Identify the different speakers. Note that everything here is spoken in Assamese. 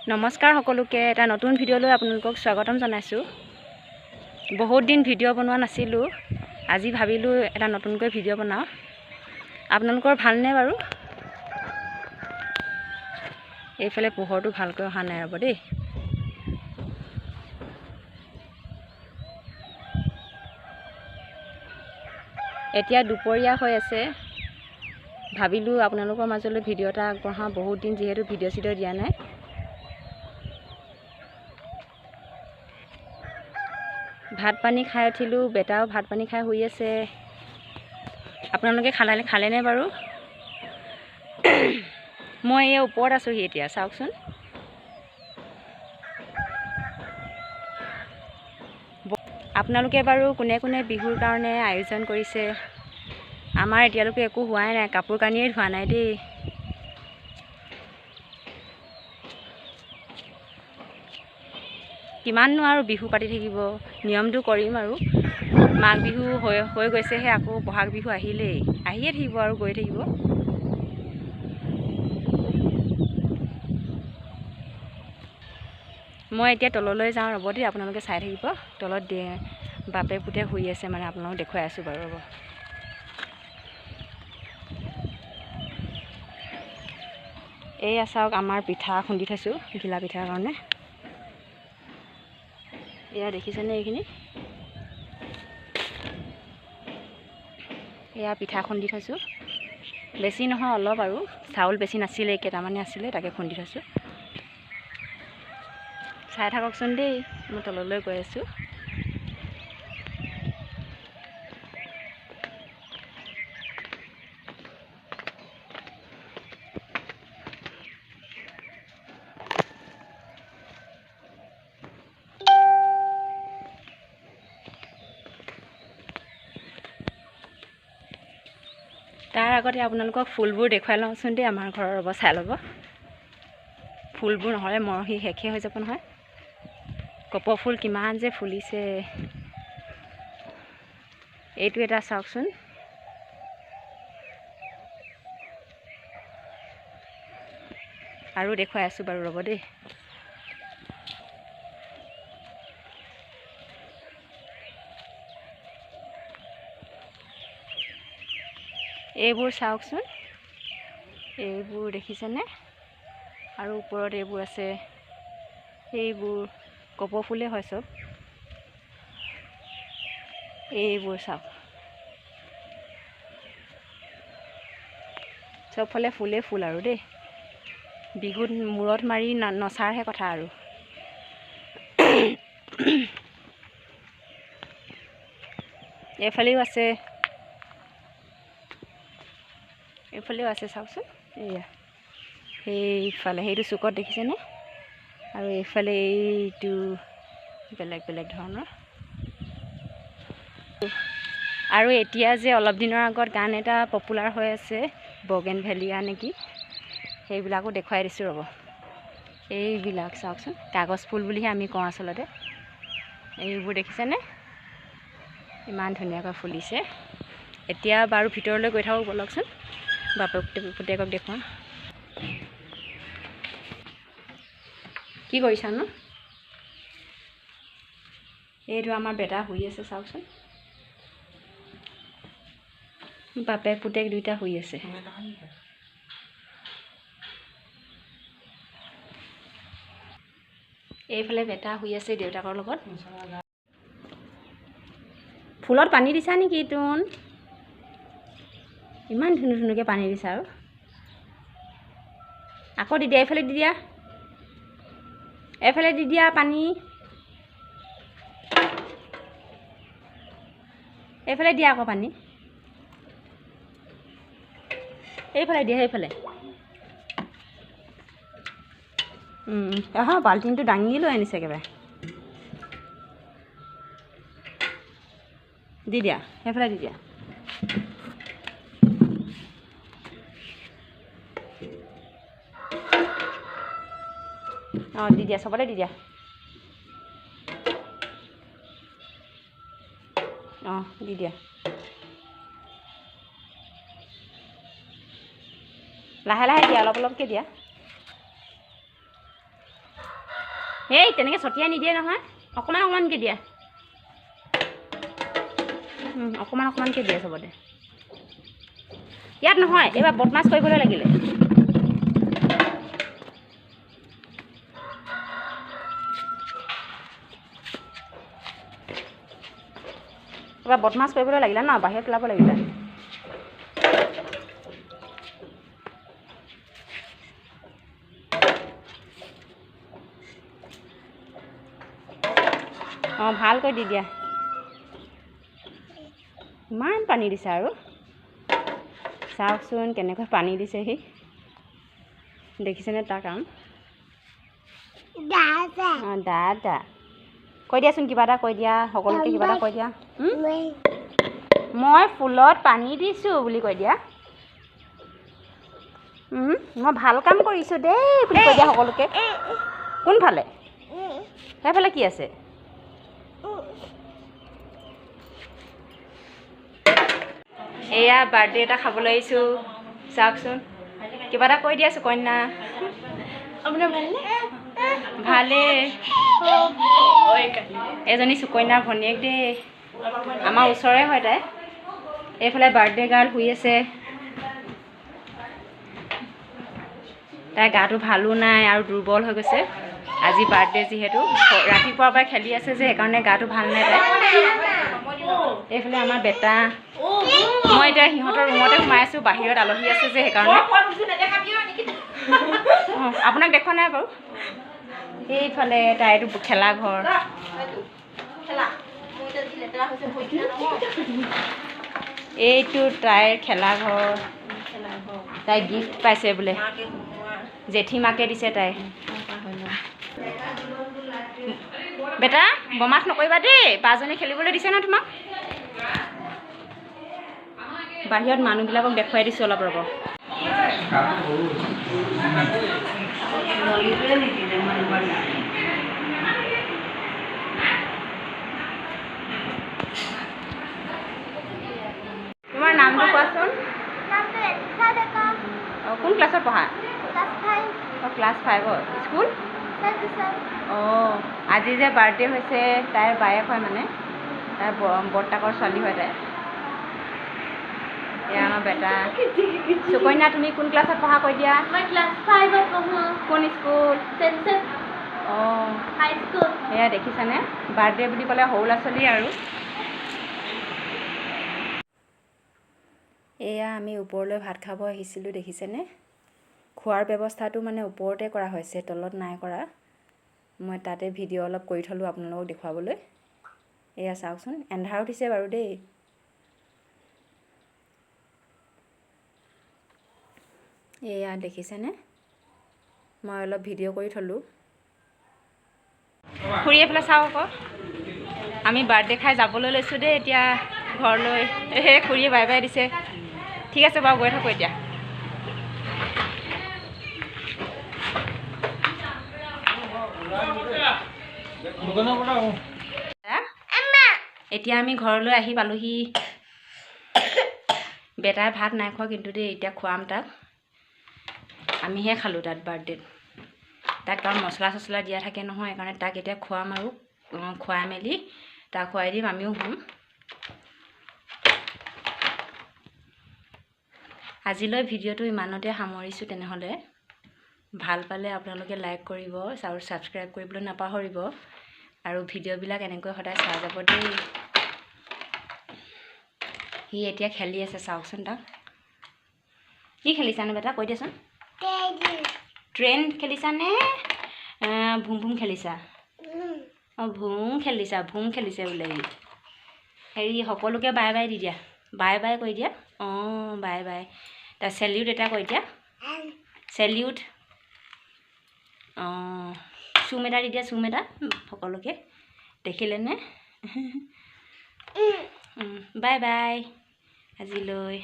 Speaker 1: নমস্কাৰ সকলোকে এটা নতুন ভিডিঅ'লৈ আপোনালোকক স্বাগতম জনাইছোঁ। বহুত দিন ভিডিঅ' বনোৱা নাছিলোঁ, আজি ভাবিলোঁ এটা নতুনকৈ ভিডিঅ' বনাওঁ। আপোনালোকৰ ভালনে বাৰু? এইফালে পোহৰটো ভালকৈ অহা নাই ৰ'ব দেই। এতিয়া দুপৰীয়া হৈ আছে, ভাবিলোঁ আপোনালোকৰ মাজলৈ ভিডিঅ' এটা আগবঢ়াওঁ। বহুত দিন যিহেতু ভিডিঅ' চিডিঅ' দিয়া নাই। ভাত পানী খাই উঠিলোঁ, বেটাও ভাত পানী খাই শুই আছে। আপোনালোকে খালেনে বাৰু? মই এই ওপৰত আছোঁহি এতিয়া, চাওকচোন। আপোনালোকে বাৰু কোনে কোনে বিহুৰ কাৰণে আয়োজন কৰিছে? আমাৰ এতিয়ালৈকে একো হোৱাই নাই, কাপোৰ কানিয়ে ধোৱা নাই দেই। কিমাননো আৰু বিহু পাতি থাকিব, নিয়মটো কৰিম আৰু। মাঘ বিহু হৈ গৈছেহে, আকৌ বহাগ বিহু আহিয়ে থাকিব আৰু গৈ থাকিব। মই এতিয়া তললৈ যাওঁ ৰ'ব দেই, আপোনালোকে চাই থাকিব। তলত বাপে পুতে শুই আছে, মানে আপোনালোকক দেখুৱাই আছোঁ বাৰু ৰ'ব। এয়া চাওক, আমাৰ পিঠা খুন্দি থৈছোঁ ঘিলা পিঠাৰ কাৰণে। এয়া দেখিছেনে এইখিনি? এয়া পিঠা খুন্দি থৈছোঁ, বেছি নহয় অলপ আৰু। চাউল বেছি নাছিলে, কেইটামানে আছিলে, তাকে খুন্দি থৈছোঁ। চাই থাককচোন দেই, মই তললৈ গৈ আছোঁ। তাৰ আগতে আপোনালোকক ফুলবোৰ দেখুৱাই লওঁচোন দেই, আমাৰ ঘৰৰ ৰ'ব, চাই ল'ব। ফুলবোৰ নহ'লে মৰহি শেষে হৈ যাব নহয়। কপৌ ফুল কিমান যে ফুলিছে, এইটো এটা চাওকচোন। আৰু দেখুৱাই আছোঁ বাৰু ৰ'ব দেই। এইবোৰ চাওকচোন, এইবোৰ দেখিছেনে? আৰু ওপৰত এইবোৰ আছে, এইবোৰ কপৌ ফুলেই হয় চব। এইবোৰ চাওক, চবফালে ফুলেই ফুল আৰু দেই। বিহুত মূৰত মাৰি নচাৰহে কথা আৰু। এইফালেও আছে, এইফালেও আছে চাওকচোন। এয়া সেইফালে, সেইটো চুকত দেখিছেনে? আৰু এইফালে এইটো বেলেগ বেলেগ ধৰণৰ। আৰু এতিয়া যে অলপ দিনৰ আগত গান এটা পপুলাৰ হৈ আছে, বগেনভেলিয়া নেকি, সেইবিলাকো দেখুৱাই দিছোঁ ৰ'ব। এইবিলাক চাওকচোন, কাগজ ফুল বুলিহে আমি কওঁ আচলতে। এইবোৰ দেখিছেনে? ইমান ধুনীয়াকৈ ফুলিছে। এতিয়া বাৰু ভিতৰলৈ গৈ থাকোঁ ব'লকচোন, বাপেক পুতেকক দেখুৱাওঁ। কি কৰিছানো? এইটো আমাৰ বেটা শুই আছে, চাওকচোন। বাপেক পুতেক দুইটা শুই আছে। এইফালে বেটা শুই আছে দেউতাকৰ লগত। ফুলত পানী দিছা নেকি তোন? ইমান ধুনীয়াকৈ পানী দিছা আৰু। আকৌ দি দিয়া, এইফালে দি দিয়া, এইফালে দি দিয়া পানী। এইফালে দিয়া আকৌ পানী, এইফালে দিয়া, সেইফালে। বাল্টিংটো দাঙি লৈ আনিছে একেবাৰে। দি দিয়া, সেইফালে দি দিয়া। অঁ, দি দিয়া, চবতে দি দিয়া। অঁ, দি দিয়া। লাহে লাহে দিয়া, অলপ অলপকৈ দিয়া। এই তেনেকৈ ছটিয়াই নিদিয়ে নহয়, অকণমান অকণমানকৈ দিয়া, অকণমান অকণমানকৈ দিয়ে চবতে। ইয়াত নহয়, এইবাৰ বদমাছ কৰিবলৈ লাগিলে। এইবাৰ বদমাছ কৰিবলৈ লাগিলে ন, বাহিৰত পেলাব লাগিলে। অঁ ভালকৈ দি দিয়া। ইমান পানী দিছে আৰু চাওকচোন কেনেকৈ পানী দিছে সি, দেখিছেনে তাৰ কাম। অঁ দাদা কৈ দিয়াচোন, কিবা এটা কৈ দিয়া, সকলোকে কিবা এটা কৈ দিয়া। মই ফুলত পানী দিছোঁ বুলি কৈ দিয়া। মই ভাল কাম কৰিছোঁ দেই বুলি কৈ দিয়া সকলোকে। কোনফালে? সেইফালে কি আছে? এয়া বাৰ্থডে এটা খাবলৈ আহিছোঁ, চাওকচোন। কিবা এটা কৈ দিয়াছোঁ কন্যা। আপোনাৰ ভালেই। এজনী সুকন্যাৰ ভনীয়েক দেই, আমাৰ ওচৰৰে হয় তাই। এইফালে বাৰ্থডে গাৰ্ল শুই আছে, তাইৰ গাটো ভালো নাই আৰু দুৰ্বল হৈ গৈছে। আজি বাৰ্থডে যিহেতু, ৰাতিপুৱাৰ পৰাই খেলি আছে যে সেইকাৰণে গাটো ভাল নাই তাই। এইফালে আমাৰ বেটা, মই এতিয়া সিহঁতৰ ৰুমতে সোমাই আছোঁ, বাহিৰত আলহী আছে যে সেইকাৰণে। অঁ আপোনাক দেখুওৱা নাই বাৰু। এইফালে তাইটো খেলা ঘৰ, এইটো তাইৰ খেলা ঘৰ। তাই গিফ্ট পাইছে বোলে, জেঠীমাকে দিছে তাই। বেটা বমাত নকৰিবা দেই, পাঁচজনী খেলিবলৈ দিছে ন তোমাক। বাহিৰত মানুহবিলাকক দেখুৱাই দিছোঁ অলপ, ৰ'ব। তোমাৰ নামটো কোৱাচোন। অঁ কোন ক্লাছত পঢ়া? অঁ ক্লাছ 5ত। স্কুল? অঁ আজি যে বাৰ্থডে হৈছে, তাইৰ বায়েক হয় মানে, তাইৰ বৰ্তাকৰ ছোৱালী হয় তাই। এয়া আমাৰ বেটা। সুকন্যা তুমি কোন ক্লাছত পঢ়া কৈ দিয়া।
Speaker 2: মই ক্লাছ 5ত পঢ়ো।
Speaker 1: কোন স্কুল?
Speaker 2: চেনচেন
Speaker 1: অঁ
Speaker 2: হাই স্কুল।
Speaker 1: এয়া দেখিছানে, বাৰ্থডে বুলি ক'লে সৰু ল'ৰা ছোৱালী আৰু। এয়া আমি ওপৰলৈ ভাত খাব আহিছিলোঁ, দেখিছেনে। খোৱাৰ ব্যৱস্থাটো মানে ওপৰতে কৰা হৈছে, তলত নাই কৰা। মই তাতে ভিডিঅ' অলপ কৰি থ'লোঁ আপোনালোকক দেখুৱাবলৈ। এয়া চাওকচোন, এন্ধাৰ উঠিছে বাৰু দেই। এয়া দেখিছেনে, মই অলপ ভিডিঅ' কৰি থ'লোঁ। খুৰী এইফালে চাওঁ আকৌ, আমি বাৰ্থডে খাই যাবলৈ লৈছোঁ দেই এতিয়া ঘৰলৈ। সেই খুৰীয়ে বাই বাই দিছে। ঠিক আছে বাৰু, গৈ থাকোঁ এতিয়া। এতিয়া আমি ঘৰলৈ আহি পালোহি। বেটাই ভাত নাই খোৱা কিন্তু দেই, এতিয়া খুৱাম তাক। আমিহে খালোঁ তাত বাৰ্থডেত, তাক কাৰণ মছলা চছলা দিয়া থাকে নহয়, সেইকাৰণে তাক এতিয়া খুৱাম আৰু খুৱাই মেলি তাক খুৱাই দিম, আমিও শুম। আজিলৈ ভিডিঅ'টো ইমানতে সামৰিছোঁ। তেনেহ'লে ভাল পালে আপোনালোকে লাইক কৰিব আৰু ছাবস্ক্ৰাইব কৰিবলৈ নাপাহৰিব, আৰু ভিডিঅ'বিলাক এনেকৈ সদায় চাই যাব দেই। সি এতিয়া খেলি আছে, চাওকচোন তাক। কি খেলিছানো বেটা, কৈ দিয়াচোন। ট্ৰেইন খেলিছানে ভুম ভুম খেলিছা? অঁ ভুম খেলিছা, ভুম খেলিছে বোলে সি। হেৰি সকলোকে বাই বাই দি দিয়া, বাই বাই কৈ দিয়া। অঁ বাই বাই। তাৰ চেলিউট এটা কৈ দিয়া, চেলিউট। অঁ চুম এটা দি দিয়া, চুম এটা সকলোকে, দেখিলেনে? বাই বাই আজিলৈ।